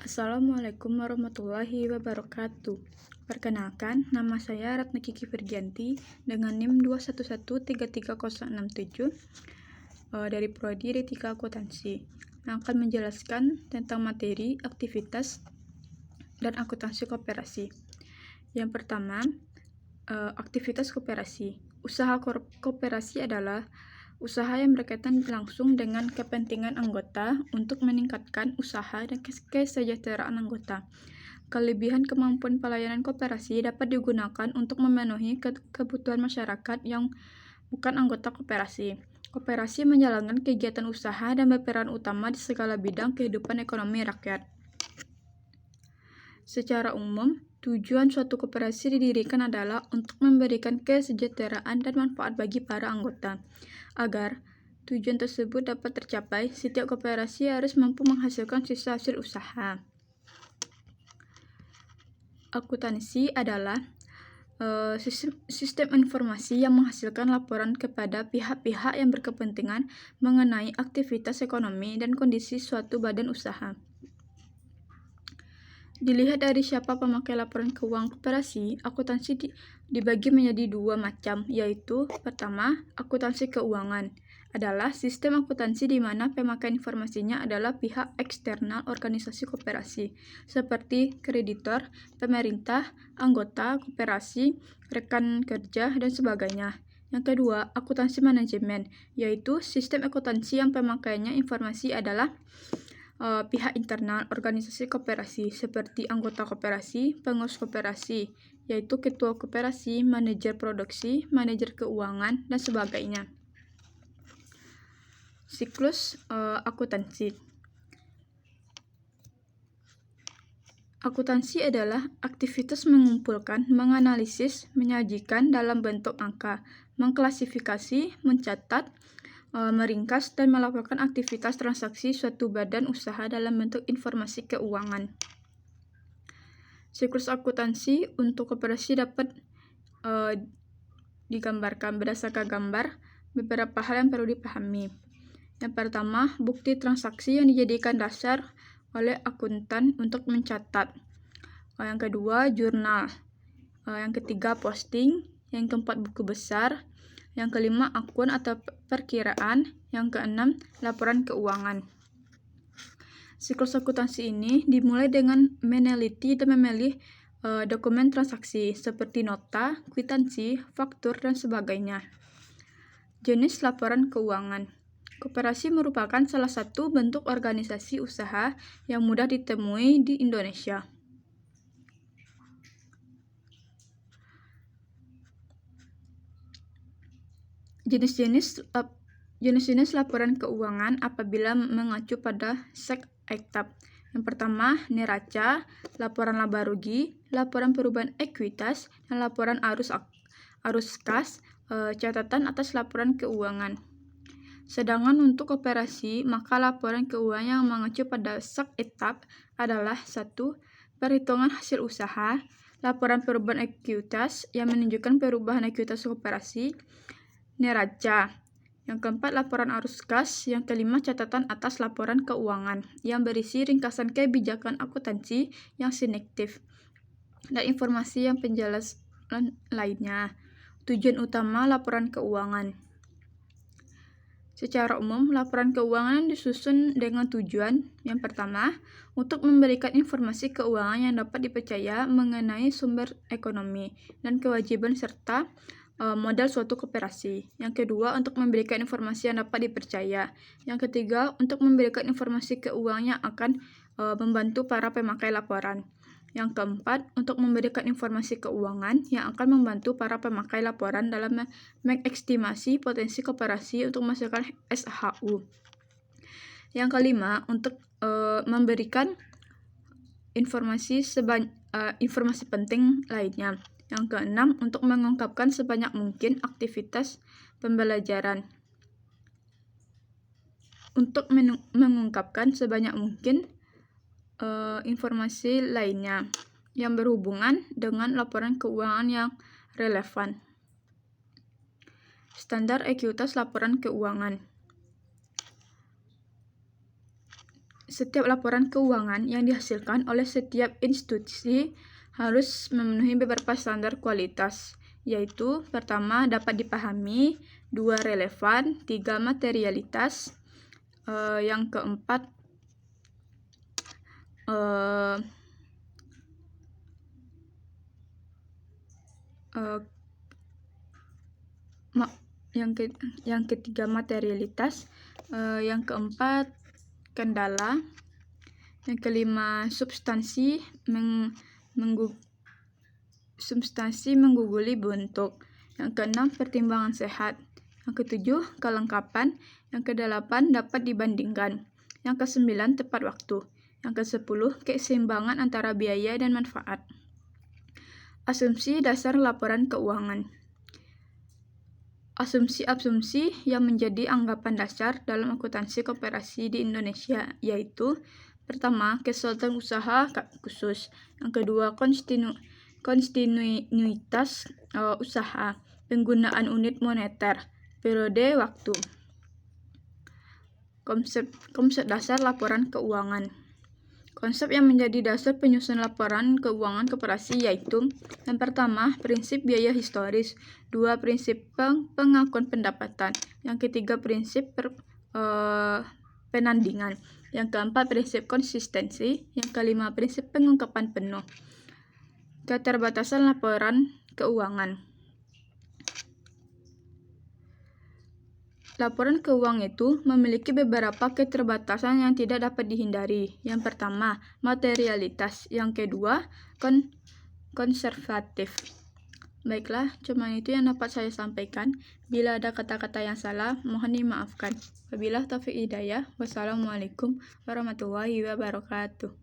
Assalamualaikum warahmatullahi wabarakatuh. Perkenalkan, nama saya Ratna Kiki Firgianti dengan NIM 211333067 dari Prodi Etika Akuntansi yang akan menjelaskan tentang materi, aktivitas, dan akuntansi koperasi. Yang pertama, aktivitas koperasi. Usaha koperasi adalah usaha yang berkaitan langsung dengan kepentingan anggota untuk meningkatkan usaha dan kesejahteraan anggota. Kelebihan kemampuan pelayanan koperasi dapat digunakan untuk memenuhi kebutuhan masyarakat yang bukan anggota koperasi. Koperasi menjalankan kegiatan usaha dan berperan utama di segala bidang kehidupan ekonomi rakyat. Secara umum, tujuan suatu koperasi didirikan adalah untuk memberikan kesejahteraan dan manfaat bagi para anggota. Agar tujuan tersebut dapat tercapai, setiap koperasi harus mampu menghasilkan sisa hasil usaha. Akuntansi adalah sistem informasi yang menghasilkan laporan kepada pihak-pihak yang berkepentingan mengenai aktivitas ekonomi dan kondisi suatu badan usaha. Dilihat dari siapa pemakai laporan keuangan koperasi, akuntansi dibagi menjadi dua macam, yaitu pertama, akuntansi keuangan adalah sistem akuntansi di mana pemakai informasinya adalah pihak eksternal organisasi koperasi, seperti kreditor, pemerintah, anggota koperasi, rekan kerja, dan sebagainya. Yang kedua, akuntansi manajemen, yaitu sistem akuntansi yang pemakainya informasi adalah pihak internal organisasi koperasi seperti anggota koperasi, pengurus koperasi, yaitu ketua koperasi, manajer produksi, manajer keuangan, dan sebagainya. Siklus akuntansi. Akuntansi adalah aktivitas mengumpulkan, menganalisis, menyajikan dalam bentuk angka, mengklasifikasi, mencatat, meringkas, dan melakukan aktivitas transaksi suatu badan usaha dalam bentuk informasi keuangan. Siklus akuntansi untuk koperasi dapat digambarkan berdasarkan gambar beberapa hal yang perlu dipahami. Yang pertama, bukti transaksi yang dijadikan dasar oleh akuntan untuk mencatat. Yang kedua, jurnal. Yang ketiga, posting. Yang keempat, buku besar. Yang kelima, akun atau perkiraan. Yang keenam, laporan keuangan. Siklus akuntansi ini dimulai dengan meneliti dan memilih dokumen transaksi seperti nota, kwitansi, faktur, dan sebagainya. Jenis laporan keuangan. Koperasi merupakan salah satu bentuk organisasi usaha yang mudah ditemui di Indonesia. Jenis-jenis laporan keuangan apabila mengacu pada SEC/ICTAP. Yang pertama, neraca, laporan laba rugi, laporan perubahan ekuitas, dan laporan arus kas, catatan atas laporan keuangan. Sedangkan untuk koperasi, maka laporan keuangan yang mengacu pada SEC/ICTAP adalah 1. Perhitungan hasil usaha, laporan perubahan ekuitas yang menunjukkan perubahan ekuitas koperasi, neraca. Yang keempat, laporan arus kas. Yang kelima, catatan atas laporan keuangan yang berisi ringkasan kebijakan akuntansi yang sinektif dan informasi yang penjelasan lainnya. Tujuan utama laporan keuangan. Secara umum, laporan keuangan disusun dengan tujuan yang pertama, untuk memberikan informasi keuangan yang dapat dipercaya mengenai sumber ekonomi dan kewajiban serta modal suatu koperasi. Yang kedua, untuk memberikan informasi yang dapat dipercaya. Yang ketiga, untuk memberikan informasi keuangan yang akan membantu para pemakai laporan. Yang keempat, untuk memberikan informasi keuangan yang akan membantu para pemakai laporan dalam mengestimasi potensi koperasi untuk menghasilkan SHU. Yang kelima, untuk memberikan informasi penting lainnya. Yang keenam, untuk mengungkapkan sebanyak mungkin aktivitas pembelajaran. Untuk mengungkapkan sebanyak mungkin informasi lainnya yang berhubungan dengan laporan keuangan yang relevan. Standar ekuitas laporan keuangan. setiap laporan keuangan yang dihasilkan oleh setiap institusi harus memenuhi beberapa standar kualitas, yaitu pertama dapat dipahami, 2 relevan, 3 materialitas, yang keempat yang ketiga materialitas, yang keempat kendala, yang kelima substansi mengguguli bentuk, yang keenam pertimbangan sehat, yang ketujuh kelengkapan, yang kedelapan dapat dibandingkan, yang kesembilan tepat waktu, yang kesepuluh keseimbangan antara biaya dan manfaat. Asumsi dasar laporan keuangan. Asumsi-asumsi yang menjadi anggapan dasar dalam akuntansi koperasi di Indonesia yaitu pertama, kesulitan usaha khusus, yang kedua kontinuitas usaha, penggunaan unit moneter, periode waktu. Konsep dasar laporan keuangan. Konsep yang menjadi dasar penyusunan laporan keuangan koperasi yaitu yang pertama, prinsip biaya historis, 2 prinsip pengakuan pendapatan, yang ketiga prinsip penandingan, yang keempat prinsip konsistensi, yang kelima prinsip pengungkapan penuh. Keterbatasan laporan keuangan. Laporan keuangan itu memiliki beberapa keterbatasan yang tidak dapat dihindari. Yang pertama, materialitas. Yang kedua, konservatif. Baiklah, cuma itu yang dapat saya sampaikan. Bila ada kata-kata yang salah, mohon dimaafkan. Wabillahi taufiq hidayah. Wassalamualaikum warahmatullahi wabarakatuh.